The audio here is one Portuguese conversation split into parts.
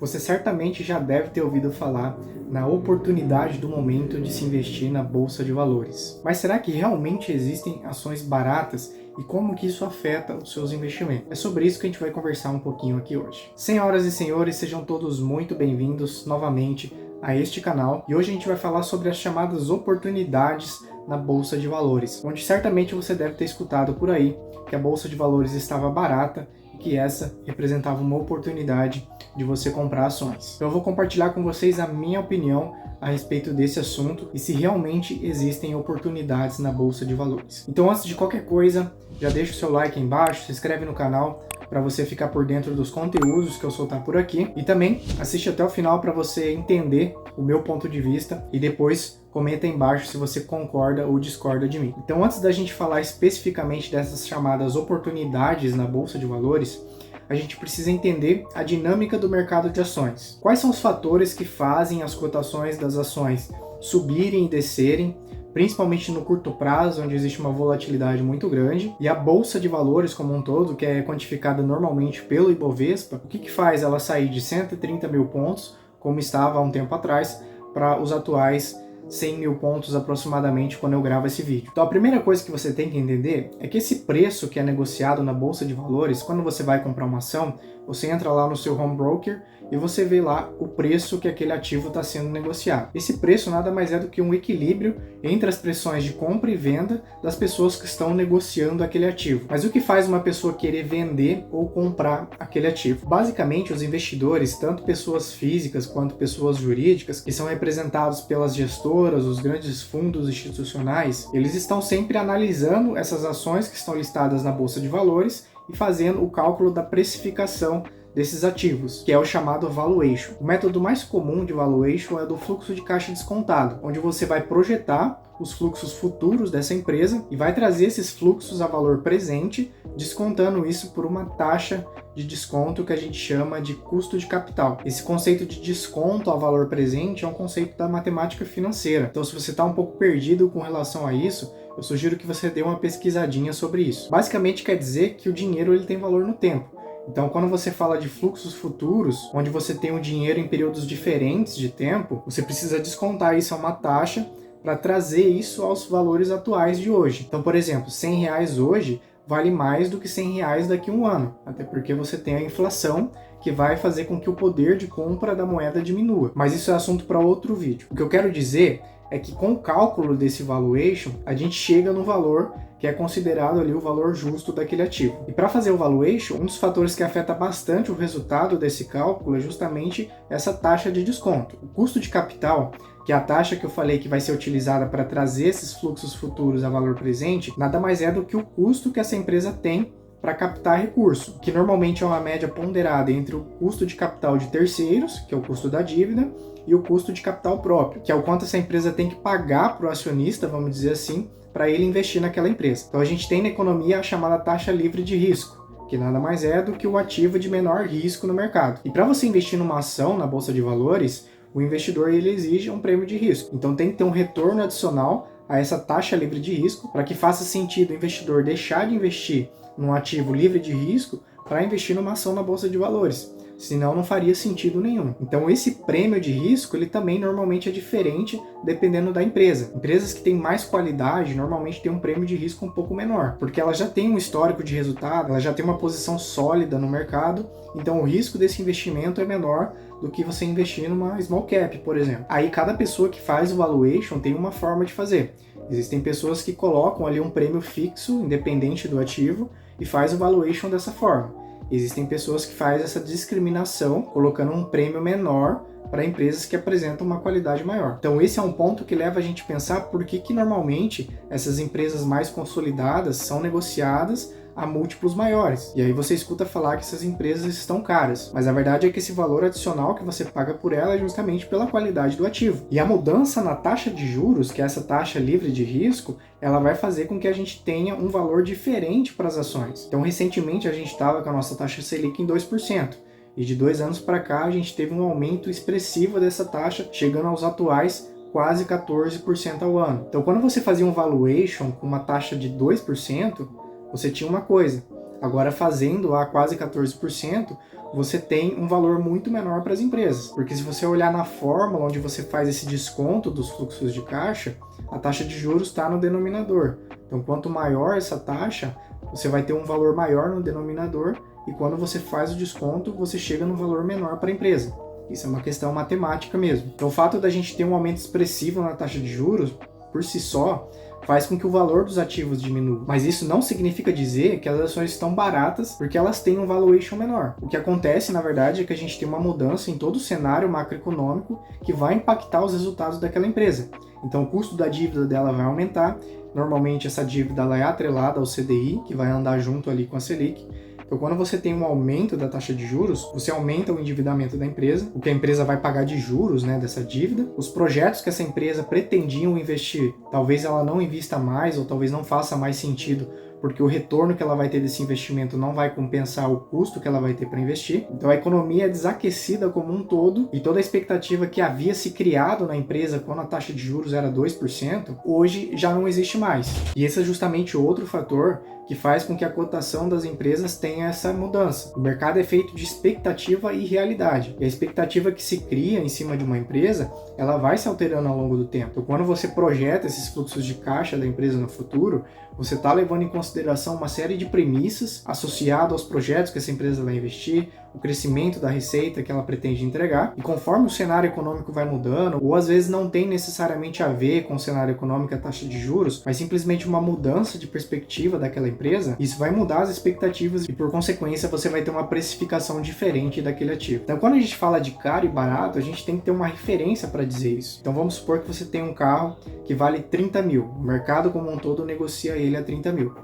Você certamente já deve ter ouvido falar na oportunidade do momento de se investir na bolsa de valores. Mas será que realmente existem ações baratas e como que isso afeta os seus investimentos? É sobre isso que a gente vai conversar um pouquinho aqui hoje. Senhoras e senhores, sejam todos muito bem-vindos novamente a este canal. E hoje a gente vai falar sobre as chamadas oportunidades na bolsa de valores, onde certamente você deve ter escutado por aí que a bolsa de valores estava barata e que essa representava uma oportunidade de você comprar ações. Então eu vou compartilhar com vocês a minha opinião a respeito desse assunto e se realmente existem oportunidades na bolsa de valores. Então, antes de qualquer coisa, já deixa o seu like aí embaixo, se inscreve no canal para você ficar por dentro dos conteúdos que eu soltar por aqui e também assiste até o final para você entender o meu ponto de vista e depois comenta aí embaixo se você concorda ou discorda de mim. Então, antes da gente falar especificamente dessas chamadas oportunidades na bolsa de valores, a gente precisa entender a dinâmica do mercado de ações. Quais são os fatores que fazem as cotações das ações subirem e descerem, principalmente no curto prazo, onde existe uma volatilidade muito grande, e a bolsa de valores como um todo, que é quantificada normalmente pelo Ibovespa, o que faz ela sair de 130 mil pontos, como estava há um tempo atrás, para os atuais 100 mil pontos aproximadamente quando eu gravo esse vídeo. Então a primeira coisa que você tem que entender é que esse preço que é negociado na bolsa de valores, quando você vai comprar uma ação, você entra lá no seu home broker e você vê lá o preço que aquele ativo está sendo negociado. Esse preço nada mais é do que um equilíbrio entre as pressões de compra e venda das pessoas que estão negociando aquele ativo. Mas o que faz uma pessoa querer vender ou comprar aquele ativo? Basicamente, os investidores, tanto pessoas físicas quanto pessoas jurídicas, que são representados pelas gestoras, os grandes fundos institucionais, eles estão sempre analisando essas ações que estão listadas na bolsa de valores e fazendo o cálculo da precificação desses ativos, que é o chamado valuation. O método mais comum de valuation é do fluxo de caixa descontado, onde você vai projetar os fluxos futuros dessa empresa e vai trazer esses fluxos a valor presente, descontando isso por uma taxa de desconto que a gente chama de custo de capital. Esse conceito de desconto a valor presente é um conceito da matemática financeira. Então, se você está um pouco perdido com relação a isso, eu sugiro que você dê uma pesquisadinha sobre isso. Basicamente quer dizer que o dinheiro ele tem valor no tempo. Então, quando você fala de fluxos futuros, onde você tem o dinheiro em períodos diferentes de tempo, você precisa descontar isso a uma taxa para trazer isso aos valores atuais de hoje. Então, por exemplo, R$100 hoje vale mais do que R$100 daqui a um ano, até porque você tem a inflação que vai fazer com que o poder de compra da moeda diminua. Mas isso é assunto para outro vídeo. O que eu quero dizer é que com o cálculo desse valuation, a gente chega no valor que é considerado ali o valor justo daquele ativo. E para fazer o valuation, um dos fatores que afeta bastante o resultado desse cálculo é justamente essa taxa de desconto. O custo de capital, que é a taxa que eu falei que vai ser utilizada para trazer esses fluxos futuros a valor presente, nada mais é do que o custo que essa empresa tem para captar recurso, que normalmente é uma média ponderada entre o custo de capital de terceiros, que é o custo da dívida, e o custo de capital próprio, que é o quanto essa empresa tem que pagar para o acionista, vamos dizer assim, para ele investir naquela empresa. Então a gente tem na economia a chamada taxa livre de risco, que nada mais é do que o ativo de menor risco no mercado. E para você investir numa ação na bolsa de valores, o investidor ele exige um prêmio de risco. Então tem que ter um retorno adicional a essa taxa livre de risco para que faça sentido o investidor deixar de investir num ativo livre de risco para investir numa ação na bolsa de valores. Senão não faria sentido nenhum. Então esse prêmio de risco, ele também normalmente é diferente dependendo da empresa. Empresas que têm mais qualidade, normalmente têm um prêmio de risco um pouco menor, porque ela já tem um histórico de resultado, ela já tem uma posição sólida no mercado, então o risco desse investimento é menor do que você investir numa small cap, por exemplo. Aí cada pessoa que faz o valuation tem uma forma de fazer. Existem pessoas que colocam ali um prêmio fixo, independente do ativo, e faz o valuation dessa forma. Existem pessoas que fazem essa discriminação, colocando um prêmio menor para empresas que apresentam uma qualidade maior. Então esse é um ponto que leva a gente a pensar por que normalmente essas empresas mais consolidadas são negociadas a múltiplos maiores. E aí você escuta falar que essas empresas estão caras, mas a verdade é que esse valor adicional que você paga por ela é justamente pela qualidade do ativo. E a mudança na taxa de juros, que é essa taxa livre de risco, ela vai fazer com que a gente tenha um valor diferente para as ações. Então recentemente a gente estava com a nossa taxa Selic em 2%. E de 2 anos para cá a gente teve um aumento expressivo dessa taxa, chegando aos atuais quase 14% ao ano. Então quando você fazia um valuation com uma taxa de 2%, você tinha uma coisa, Agora, fazendo a quase 14%, você tem um valor muito menor para as empresas, porque se você olhar na fórmula onde você faz esse desconto dos fluxos de caixa, a taxa de juros está no denominador. Então, quanto maior essa taxa, você vai ter um valor maior no denominador, e quando você faz o desconto, você chega no valor menor para a empresa. Isso é uma questão matemática mesmo. Então, o fato da gente ter um aumento expressivo na taxa de juros, por si só, faz com que o valor dos ativos diminua. Mas isso não significa dizer que as ações estão baratas porque elas têm um valuation menor. O que acontece, na verdade, é que a gente tem uma mudança em todo o cenário macroeconômico que vai impactar os resultados daquela empresa. Então, o custo da dívida dela vai aumentar. Normalmente, essa dívida ela é atrelada ao CDI, que vai andar junto ali com a Selic. Então, quando você tem um aumento da taxa de juros, você aumenta o endividamento da empresa, o que a empresa vai pagar de juros, né, dessa dívida. Os projetos que essa empresa pretendiam investir, talvez ela não invista mais ou talvez não faça mais sentido, porque o retorno que ela vai ter desse investimento não vai compensar o custo que ela vai ter para investir. Então a economia é desaquecida como um todo e toda a expectativa que havia se criado na empresa quando a taxa de juros era 2%, hoje já não existe mais. E esse é justamente outro fator que faz com que a cotação das empresas tenha essa mudança. O mercado é feito de expectativa e realidade. E a expectativa que se cria em cima de uma empresa, ela vai se alterando ao longo do tempo. Então, quando você projeta esses fluxos de caixa da empresa no futuro, você está levando em consideração uma série de premissas associadas aos projetos que essa empresa vai investir, o crescimento da receita que ela pretende entregar, e conforme o cenário econômico vai mudando, ou às vezes não tem necessariamente a ver com o cenário econômico e a taxa de juros, mas simplesmente uma mudança de perspectiva daquela empresa, isso vai mudar as expectativas e por consequência você vai ter uma precificação diferente daquele ativo. Então quando a gente fala de caro e barato, a gente tem que ter uma referência para dizer isso. Então vamos supor que você tem um carro que vale 30 mil, o mercado como um todo negocia ele a 30 mil.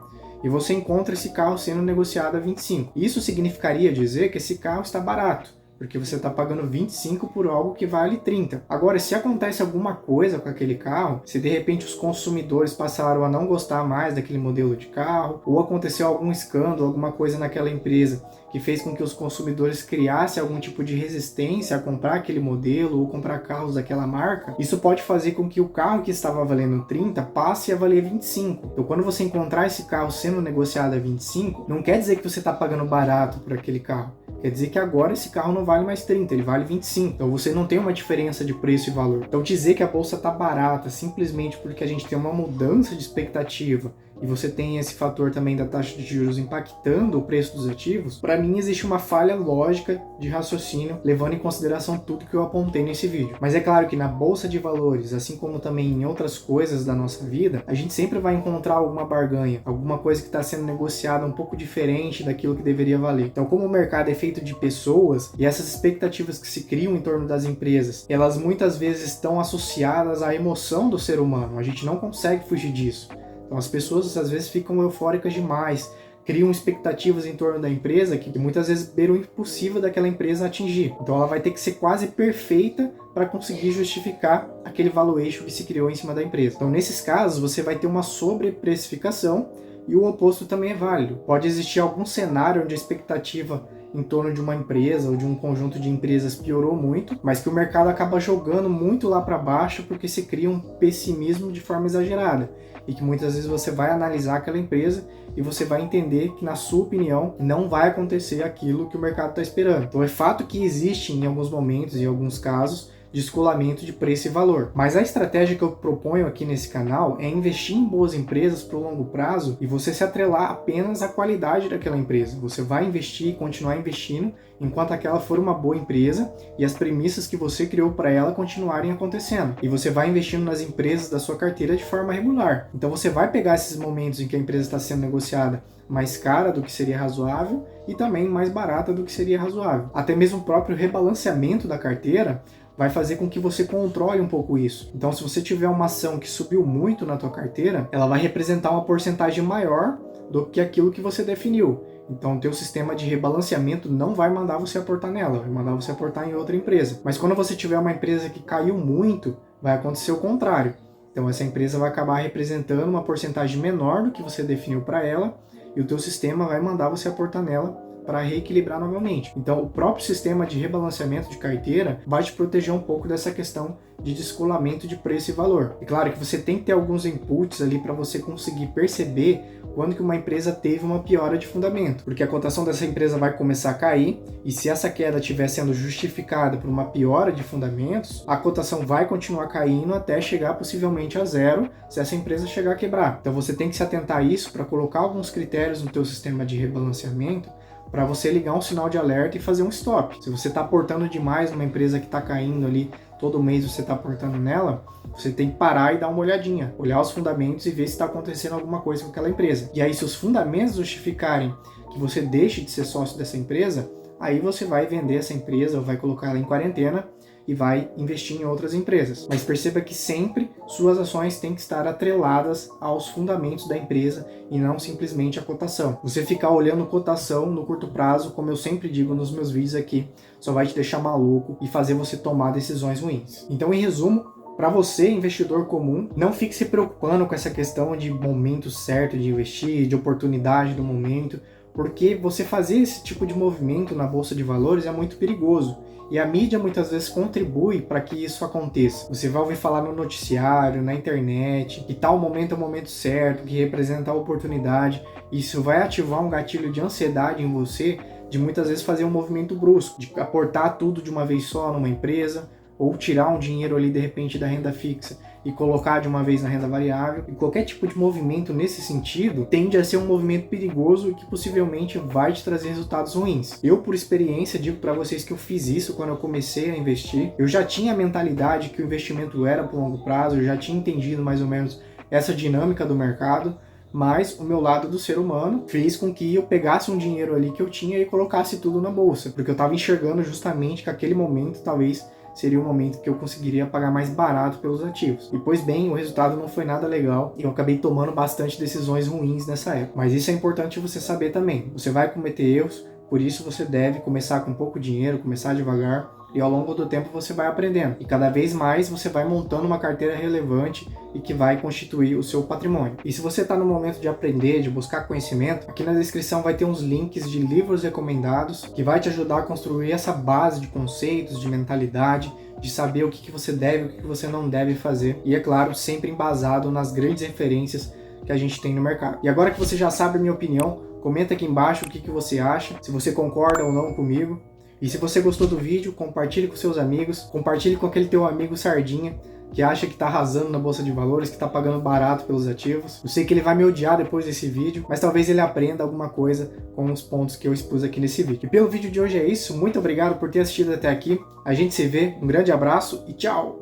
E você encontra esse carro sendo negociado a 25. Isso significaria dizer que esse carro está barato, porque você está pagando 25 por algo que vale 30. Agora, se acontece alguma coisa com aquele carro, se de repente os consumidores passaram a não gostar mais daquele modelo de carro, ou aconteceu algum escândalo, alguma coisa naquela empresa que fez com que os consumidores criassem algum tipo de resistência a comprar aquele modelo ou comprar carros daquela marca, isso pode fazer com que o carro que estava valendo 30 passe a valer 25. Então, quando você encontrar esse carro sendo negociado a 25, não quer dizer que você está pagando barato por aquele carro. Quer dizer que agora esse carro não vale mais 30, ele vale 25. Então você não tem uma diferença de preço e valor. Então dizer que a bolsa está barata simplesmente porque a gente tem uma mudança de expectativa e você tem esse fator também da taxa de juros impactando o preço dos ativos, para mim existe uma falha lógica de raciocínio, levando em consideração tudo que eu apontei nesse vídeo. Mas é claro que na bolsa de valores, assim como também em outras coisas da nossa vida, a gente sempre vai encontrar alguma barganha, alguma coisa que está sendo negociada um pouco diferente daquilo que deveria valer. Então, como o mercado é feito de pessoas e essas expectativas que se criam em torno das empresas, elas muitas vezes estão associadas à emoção do ser humano, a gente não consegue fugir disso. Então as pessoas às vezes ficam eufóricas demais, criam expectativas em torno da empresa que muitas vezes beiram o impossível daquela empresa atingir. Então ela vai ter que ser quase perfeita para conseguir justificar aquele valuation que se criou em cima da empresa. Então nesses casos você vai ter uma sobreprecificação e o oposto também é válido. Pode existir algum cenário onde a expectativa em torno de uma empresa ou de um conjunto de empresas piorou muito, mas que o mercado acaba jogando muito lá para baixo porque se cria um pessimismo de forma exagerada e que muitas vezes você vai analisar aquela empresa e você vai entender que, na sua opinião, não vai acontecer aquilo que o mercado está esperando. Então é fato que existe em alguns momentos, em alguns casos, descolamento de preço e valor. Mas a estratégia que eu proponho aqui nesse canal é investir em boas empresas para o longo prazo e você se atrelar apenas à qualidade daquela empresa. Você vai investir e continuar investindo enquanto aquela for uma boa empresa e as premissas que você criou para ela continuarem acontecendo. E você vai investindo nas empresas da sua carteira de forma regular. Então você vai pegar esses momentos em que a empresa está sendo negociada mais cara do que seria razoável e também mais barata do que seria razoável. Até mesmo o próprio rebalanceamento da carteira vai fazer com que você controle um pouco isso. Então, se você tiver uma ação que subiu muito na tua carteira, ela vai representar uma porcentagem maior do que aquilo que você definiu. Então, o teu sistema de rebalanceamento não vai mandar você aportar nela, vai mandar você aportar em outra empresa. Mas quando você tiver uma empresa que caiu muito, vai acontecer o contrário. Então, essa empresa vai acabar representando uma porcentagem menor do que você definiu para ela e o teu sistema vai mandar você aportar nela para reequilibrar novamente. Então, o próprio sistema de rebalanceamento de carteira vai te proteger um pouco dessa questão de descolamento de preço e valor. É claro que você tem que ter alguns inputs ali para você conseguir perceber quando que uma empresa teve uma piora de fundamento, porque a cotação dessa empresa vai começar a cair, e se essa queda estiver sendo justificada por uma piora de fundamentos, a cotação vai continuar caindo até chegar possivelmente a zero, se essa empresa chegar a quebrar. Então você tem que se atentar a isso para colocar alguns critérios no teu sistema de rebalanceamento, para você ligar um sinal de alerta e fazer um stop. Se você está aportando demais numa empresa que está caindo ali, todo mês você está aportando nela, você tem que parar e dar uma olhadinha, olhar os fundamentos e ver se está acontecendo alguma coisa com aquela empresa. E aí, se os fundamentos justificarem que você deixe de ser sócio dessa empresa, aí você vai vender essa empresa ou vai colocar ela em quarentena e vai investir em outras empresas. Mas perceba que sempre suas ações têm que estar atreladas aos fundamentos da empresa e não simplesmente a cotação. Você ficar olhando cotação no curto prazo, como eu sempre digo nos meus vídeos aqui, só vai te deixar maluco e fazer você tomar decisões ruins. Então, em resumo, para você, investidor comum, não fique se preocupando com essa questão de momento certo de investir, de oportunidade do momento, porque você fazer esse tipo de movimento na bolsa de valores é muito perigoso. E a mídia muitas vezes contribui para que isso aconteça. Você vai ouvir falar no noticiário, na internet, que tal momento é o momento certo, que representa a oportunidade. Isso vai ativar um gatilho de ansiedade em você, de muitas vezes fazer um movimento brusco, de aportar tudo de uma vez só numa empresa, ou tirar um dinheiro ali de repente da renda fixa e colocar de uma vez na renda variável. E qualquer tipo de movimento nesse sentido tende a ser um movimento perigoso e que possivelmente vai te trazer resultados ruins. Eu, por experiência, digo para vocês que eu fiz isso quando eu comecei a investir. Eu já tinha a mentalidade que o investimento era por longo prazo, eu já tinha entendido mais ou menos essa dinâmica do mercado, mas o meu lado do ser humano fez com que eu pegasse um dinheiro ali que eu tinha e colocasse tudo na bolsa, porque eu estava enxergando justamente que aquele momento talvez seria o momento que eu conseguiria pagar mais barato pelos ativos. E pois bem, o resultado não foi nada legal e eu acabei tomando bastante decisões ruins nessa época. Mas isso é importante você saber também. Você vai cometer erros, por isso você deve começar com pouco dinheiro, começar devagar, e ao longo do tempo você vai aprendendo. E cada vez mais você vai montando uma carteira relevante e que vai constituir o seu patrimônio. E se você está no momento de aprender, de buscar conhecimento, aqui na descrição vai ter uns links de livros recomendados que vai te ajudar a construir essa base de conceitos, de mentalidade, de saber o que você deve e o que você não deve fazer. E é claro, sempre embasado nas grandes referências que a gente tem no mercado. E agora que você já sabe a minha opinião, comenta aqui embaixo o que você acha, se você concorda ou não comigo. E se você gostou do vídeo, compartilhe com seus amigos, compartilhe com aquele teu amigo sardinha que acha que está arrasando na bolsa de valores, que está pagando barato pelos ativos. Eu sei que ele vai me odiar depois desse vídeo, mas talvez ele aprenda alguma coisa com os pontos que eu expus aqui nesse vídeo. E pelo vídeo de hoje é isso, muito obrigado por ter assistido até aqui, a gente se vê, um grande abraço e tchau!